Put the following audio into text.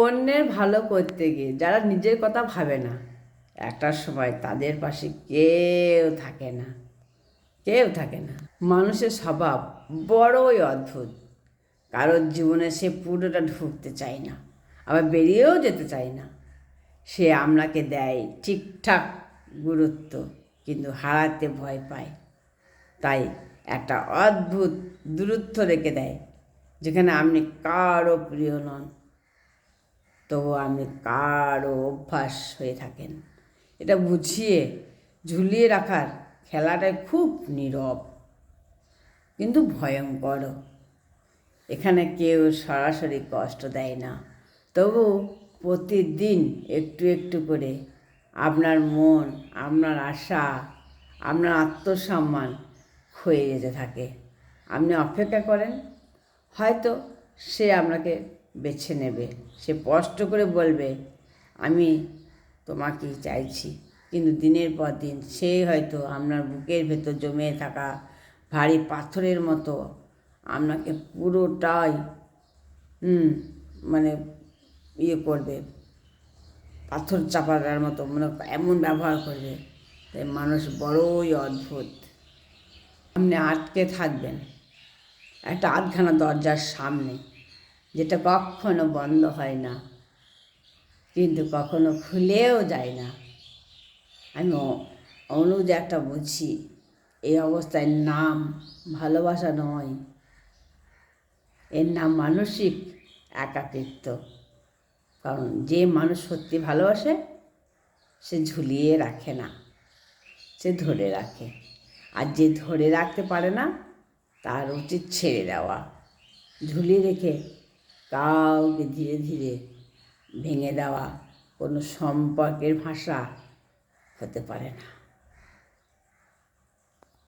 অন্যের ভালো করতে গিয়ে যারা নিজের কথা ভাবে না, একটা সময় তাদের পাশে কেউ থাকে না, কেউ থাকে না। মানুষের স্বভাব বড়ই অদ্ভুত। কারোর জীবনে সে পুরোটা ঢুকতে চায় না, আবার বেরিয়েও যেতে চায় না। সে আপনাকে দেয় ঠিকঠাক গুরুত্ব, কিন্তু হারাতে ভয় পায়। তাই একটা অদ্ভুত দূরত্ব রেখে দেয়, যেখানে আপনি কারও প্রিয় নন, তবু আপনি কারও অভ্যাস হয়ে থাকেন। এটা বুঝিয়ে ঝুলিয়ে রাখার খেলাটাই খুব নীরব, কিন্তু ভয়ঙ্করও। এখানে কেউ সরাসরি কষ্ট দেয় না, তবু প্রতিদিন একটু একটু করে আপনার মন, আপনার আশা, আপনার আত্মসম্মান ক্ষয়ে যেতে থাকে। আপনি অপেক্ষা করেন, হয়তো সে আপনাকে বেছে নেবে, সে স্পষ্ট করে বলবে, আমি তোমাকেই চাইছি। কিন্তু দিনের পর দিন সে হয়তো আপনার বুকের ভেতর জমে থাকা ভারী পাথরের মতো আপনাকে পুরোটাই মানে করবে, পাথর চাপার মতো, মানে এমন ব্যবহার করবে। তাই মানুষ বড়ই অদ্ভুত। আপনি আটকে থাকবেন একটা আধখানা দরজার সামনে, যেটা কখনো বন্ধ হয় না, কিন্তু কখনো খুলেও যায় না। আমি অনুজ একটা বুঝি, এই অবস্থায় নাম ভালোবাসা নয়, এর নাম মানসিক একাকিত্ব। কারণ যে মানুষ সত্যি ভালোবাসে সে ঝুলিয়ে রাখে না, সে ধরে রাখে। আর যে ধরে রাখতে পারে না তার উচিত ছেড়ে দেওয়া। ঝুলিয়ে রেখে কাউকে ধীরে ধীরে ভেঙে দেওয়া কোনো সম্পর্কের ভাষা হতে পারে না।